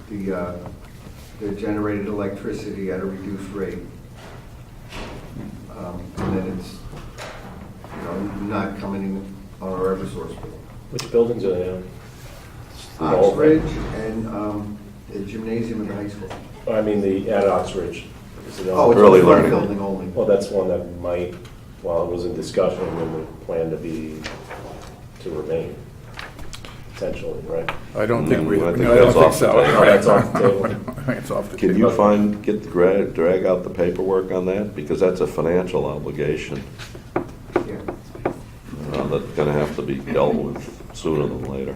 S5: the generated electricity at a reduced rate. And then it's, not coming in on our Eversource bill.
S3: Which buildings are they on?
S5: Oxbridge and the gymnasium in the high school.
S3: I mean, at Oxbridge. Is it on-
S5: Oh, it's
S2: Early
S5: a front
S2: learning.
S5: building only.
S3: Well, that's one that might, while it was in discussion, and would plan to remain, potentially, right?
S1: I don't think we,
S2: I
S1: no,
S2: think
S1: I don't
S2: that's
S1: think
S2: off the
S1: so.
S2: table.
S3: That's off the table.
S1: I think it's off the
S2: Can
S1: table.
S2: you drag out the paperwork on that? Because that's a financial obligation
S5: Yeah.
S2: that's going to have to be dealt with sooner than later.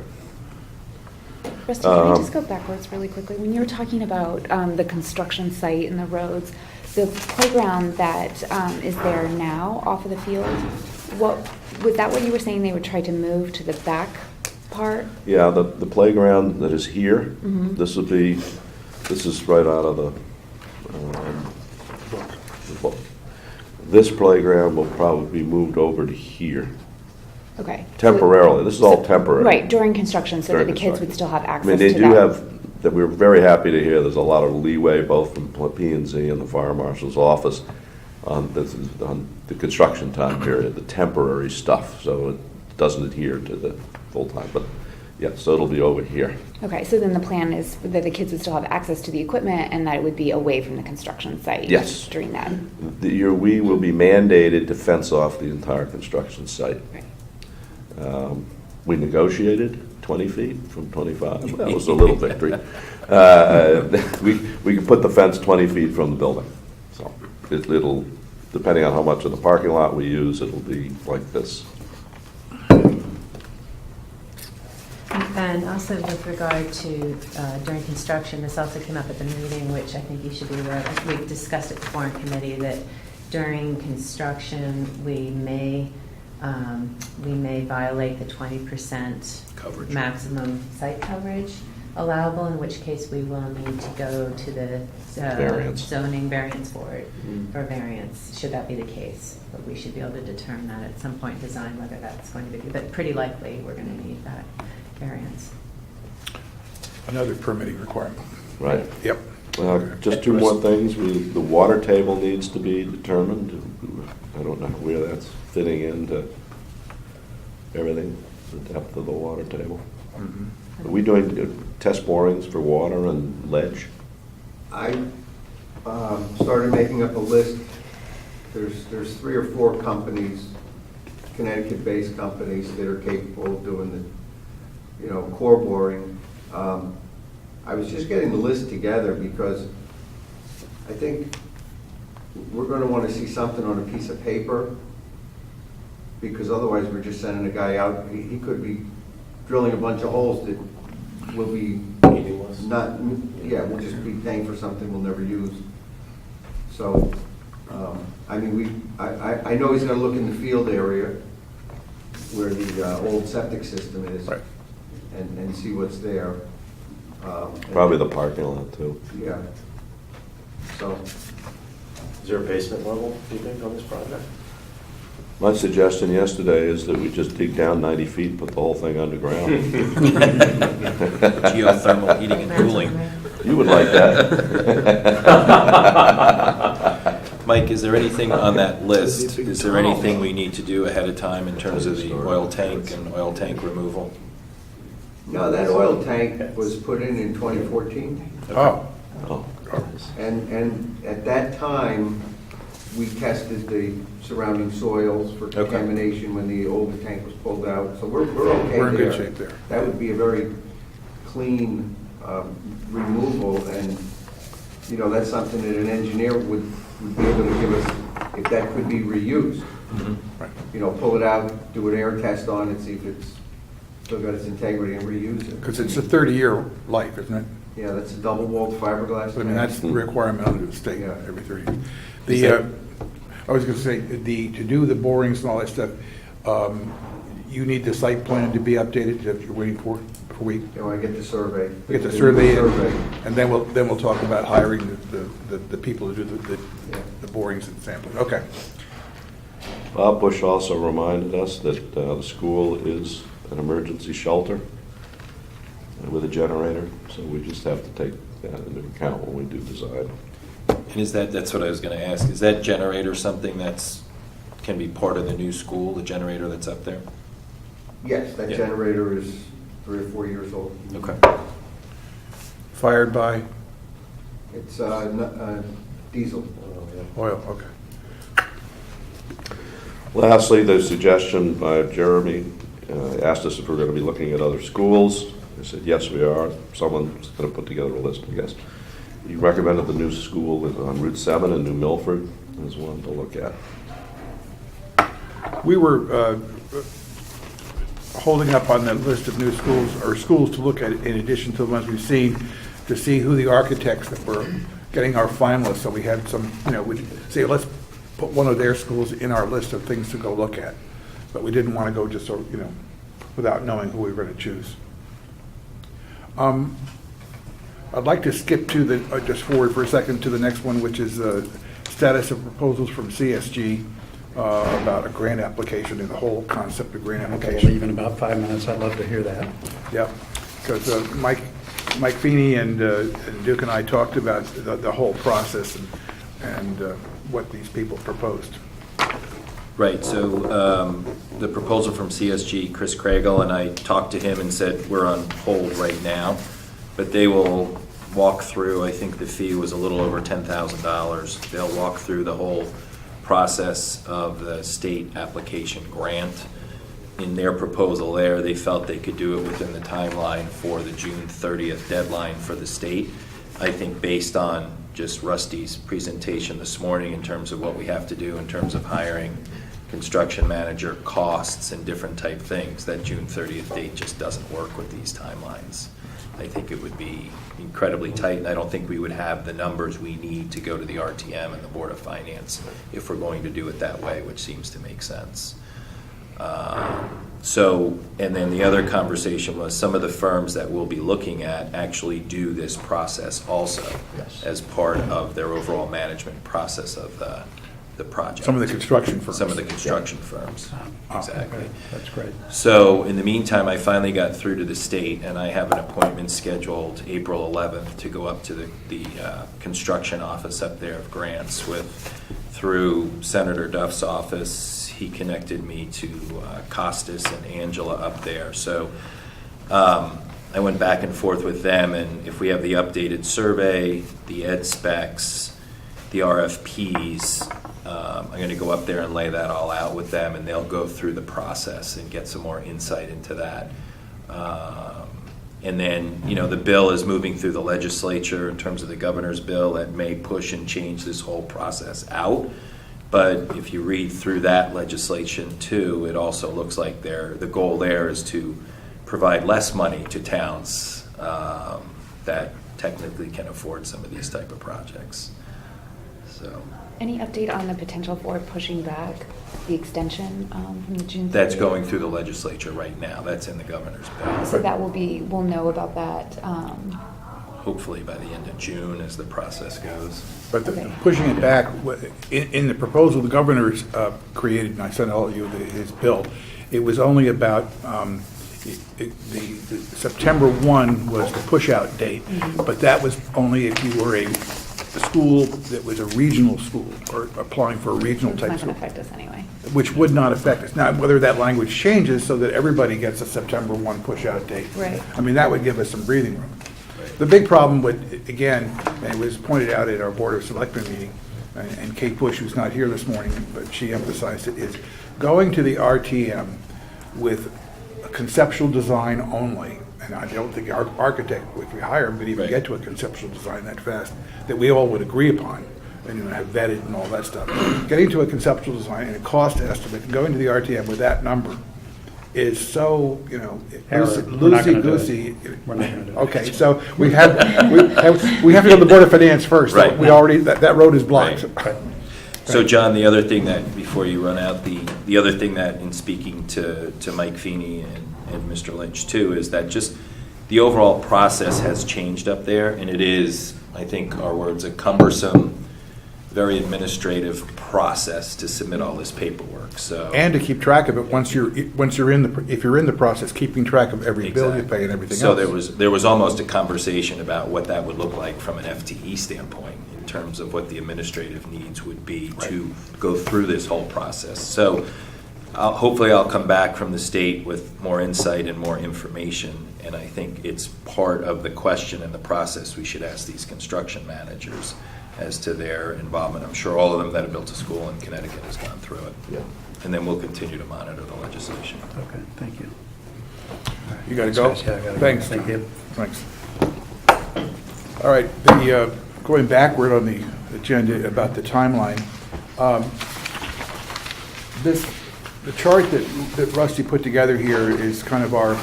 S6: Rusty, can I just go backwards really quickly? When you were talking about the construction site and the roads, the playground that is there now off of the field, was that what you were saying they would try to move to the back part?
S2: Yeah, the playground that is here,
S6: Mhm.
S2: this is right out of the book. This playground will probably be moved over to here
S6: Okay.
S2: temporarily. This is all temporary.
S6: Right, during construction, so that
S2: During
S6: the kids
S2: construction.
S6: would still have
S2: I
S6: access
S2: mean,
S6: to
S2: they
S6: that.
S2: do have, that we're very happy to hear, there's a lot of leeway both from P&Z and the fire marshal's office on the construction time period, the temporary stuff, so it doesn't adhere to the full-time, but yeah, so it'll be over here.
S6: Okay, so then the plan is that the kids would still have access to the equipment and that it would be away from the construction site?
S2: Yes.
S6: During that?
S2: We will be mandated to fence off the entire construction site.
S6: Right.
S2: We negotiated 20 feet from 25. That was a little victory. We can put the fence 20 feet from the building. So it'll, depending on how much of the parking lot we use, it'll be like this.
S4: And also with regard to during construction, this also came up at the meeting, which I think you should be aware of. We discussed it before in committee that during construction, we may violate the 20%
S8: Coverage.
S4: maximum site coverage allowable, in which case we will need to go to the
S2: Variance.
S4: zoning variance board for variance, should that be the case. But we should be able to determine that at some point in design whether that's going to be, but pretty likely we're going to need that variance.
S1: Another permitting requirement.
S2: Right.
S1: Yep.
S2: Just two more things. The water table needs to be determined. I don't know where that's fitting into everything, the depth of the water table. Are we doing test borings for water and ledge?
S5: I started making up a list. There's 3 or 4 companies, Connecticut-based companies, that are capable of doing the, core boring. I was just getting the list together because I think we're going to want to see something on a piece of paper, because otherwise we're just sending a guy out. He could be drilling a bunch of holes that will be
S3: Meaningless.
S5: we'll just be paying for something we'll never use. So, I mean, I know he's going to look in the field area where the old septic system is.
S1: Right.
S5: And see what's there.
S2: Probably the parking lot, too.
S5: Yeah. So,
S3: Is there a basement level, do you think, on this project?
S2: My suggestion yesterday is that we just dig down 90 feet and put the whole thing underground.
S8: Geothermal heating and cooling.
S2: You would like that.
S8: Mike, is there anything on that list? Is there anything we need to do ahead of time in terms of the oil tank and oil tank removal?
S5: no, that oil tank was put in 2014.
S1: Oh,
S2: Oh.
S5: And at that time, we tested the surrounding soils for
S8: Okay.
S5: contamination when the older tank was pulled out. So we're okay there.
S1: we're in good shape there.
S5: That would be a very clean removal, and, that's something that an engineer would be able to give us, if that could be reused.
S1: Right.
S5: Pull it out, do an air test on it, see if it's still got its integrity, and reuse it.
S1: Because it's a 30-year life, isn't it?
S5: Yeah, that's a double-walled fiberglass
S1: I mean,
S5: tank.
S1: that's the requirement under the state,
S5: Yeah.
S1: every 30 years. I was going to say, to do the borings and all that stuff, you need the site plan to be updated that you're waiting for we
S5: I get the survey.
S1: get the survey in, and then we'll talk about hiring the people to do the borings and sampling. Okay.
S2: Bob Bush also reminded us that the school is an emergency shelter with a generator, so we just have to take that into account when we do design.
S8: And that's what I was going to ask, is that generator something can be part of the new school, the generator that's up there?
S5: Yes, that
S8: Yeah.
S5: generator is 3 or 4 years old.
S8: Okay.
S1: Fired by
S5: It's diesel.
S1: oil, okay.
S2: Lastly, the suggestion by Jeremy asked us if we're going to be looking at other schools. I said, yes, we are. Someone's going to put together a list, I guess. He recommended the new school on Route 7 in New Milford as one to look at.
S1: We were holding up on the list of new schools, or schools to look at in addition to the ones we've seen, to see who the architects that were getting our finalists, so we had some, we'd say, let's put one of their schools in our list of things to go look at. But we didn't want to go just, without knowing who we were going to choose. I'd like to skip to just forward for a second to the next one, which is the status of proposals from CSG about a grant application and the whole concept of grant
S7: Okay,
S1: application.
S7: leave in about 5 minutes. I'd love to hear that.
S1: Yep, because Mike Feeney and Duke and I talked about the whole process and what these people proposed.
S8: Right, so the proposal from CSG, Chris Craigle, and I talked to him and said, we're on hold right now, but they will walk through, I think the fee was a little over $10,000. They'll walk through the whole process of the state application grant. In their proposal there, they felt they could do it within the timeline for the June 30th deadline for the state. I think based on just Rusty's presentation this morning in terms of what we have to do in terms of hiring construction manager, costs, and different type things, that June 30th date just doesn't work with these timelines. I think it would be incredibly tight, and I don't think we would have the numbers we need to go to the RTM and the Board of Finance if we're going to do it that way, which seems to make sense. And then the other conversation was some of the firms that we'll be looking at actually do this process also as part of their overall management process of the project.
S1: Some of the construction firms.
S8: Some of the construction firms, exactly.
S7: Okay, that's great.
S8: So in the meantime, I finally got through to the state, and I have an appointment scheduled April 11th to go up to the construction office up there of grants through Senator Duff's office. He connected me to Costas and Angela up there. So I went back and forth with them, and if we have the updated survey, the ed specs, the RFPs, I'm going to go up there and lay that all out with them, and they'll go through the process and get some more insight into that. And then, the bill is moving through the legislature in terms of the governor's bill that may push and change this whole process out. But if you read through that legislation too, it also looks like the goal there is to provide less money to towns that technically can afford some of these type of projects. So
S6: Any update on the potential for pushing back the extension from the June 30th?
S8: that's going through the legislature right now. That's in the governor's bill.
S6: So that we'll know about that.
S8: Hopefully by the end of June as the process goes.
S1: But
S6: Okay.
S1: pushing it back, in the proposal the governor's created, and I sent all of you his bill, it was only about, the September 1 was the push-out date, but that was only if you were a school that was a regional school, or applying for a regional
S6: It's
S1: type
S6: not
S1: school.
S6: going to affect us anyway.
S1: Which would not affect us. Now, whether that language changes so that everybody gets a September 1 push-out date.
S6: Right.
S1: I mean, that would give us some breathing room. The big problem would, again, and it was pointed out at our Board of Selectmen meeting, and Kate Bush, who's not here this morning, but she emphasized it, is going to the RTM with a conceptual design only, and I don't think our architect, if we hire him, could even
S8: Right.
S1: get to a conceptual design that fast, that we all would agree upon, and have vetted and all that stuff. Getting to a conceptual design and a cost estimate, and going to the RTM with that number is so,
S7: Howard, we're not gonna do it.
S1: loosey-goosey.
S7: We're not gonna do it.
S1: Okay, so we have to go to the Board of Finance first.
S8: Right.
S1: We already, that road is blocked.
S8: Right. So John, the other thing that, before you run out, the other thing that, in speaking to Mike Feeney and Mr. Lynch too, is that just the overall process has changed up there, and it is, I think our words, a cumbersome, very administrative process to submit all this paperwork, so.
S1: And to keep track of it once you're if you're in the process, keeping track of every bill you pay and everything else.
S8: So there was almost a conversation about what that would look like from an FTE standpoint in terms of what the administrative needs would be to go through this whole process. So hopefully I'll come back from the state with more insight and more information, and I think it's part of the question and the process we should ask these construction managers as to their involvement. I'm sure all of them that have built a school in Connecticut has gone through it.
S2: Yeah.
S8: And then we'll continue to monitor the legislation.
S7: Okay, thank you.
S1: You gotta go?
S7: Thanks, guys. Yeah, I gotta go.
S1: Thanks.
S7: Thank you.
S1: Thanks. All right, going backward on the agenda about the timeline, the chart that Rusty put together here is kind of our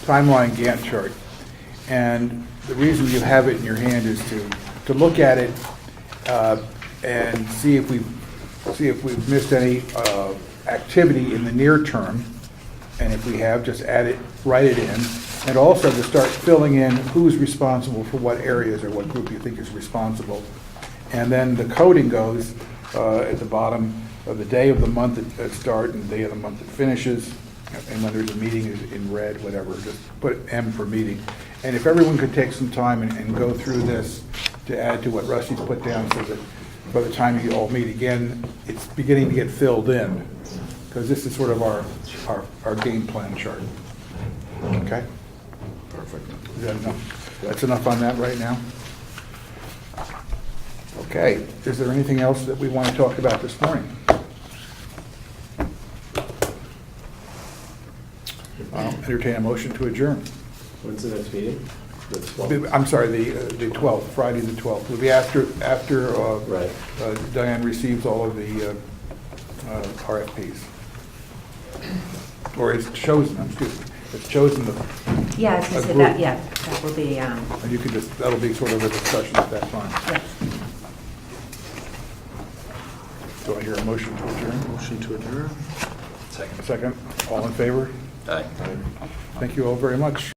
S1: timeline Gantt chart. And the reason you have it in your hand is to to look at it and see if we've missed any activity in the near term. And if we have, just add it, write it in. And also to start filling in who's responsible for what areas or what group you think is responsible. And then the coding goes at the bottom of the day of the month it starts and the day of the month it finishes. And when there's a meeting in red, whatever, just put M for meeting. And if everyone could take some time and go through this to add to what Rusty's put down so that by the time you all meet again, it's beginning to get filled in. Because this is sort of our game plan chart. Okay?
S2: Perfect.
S1: Is that enough? That's enough on that right now? Okay. Is there anything else that we want to talk about this morning? I'll entertain a motion to adjourn.
S3: When's the next meeting? The 12th?
S1: I'm sorry, the 12th, Friday the 12th. Will be after
S3: Right.
S1: Diane receives all of the RFPs. Or it's chosen, excuse me, it's chosen the,
S4: Yeah, I was gonna say that, yeah, that will be,
S1: and you can just, that'll be sort of a discussion at that time.
S4: yes.
S1: Do I hear a motion to adjourn?
S9: Motion to adjourn?
S8: Second.
S1: Second, all in favor?
S8: Aye.
S1: Thank you all very much.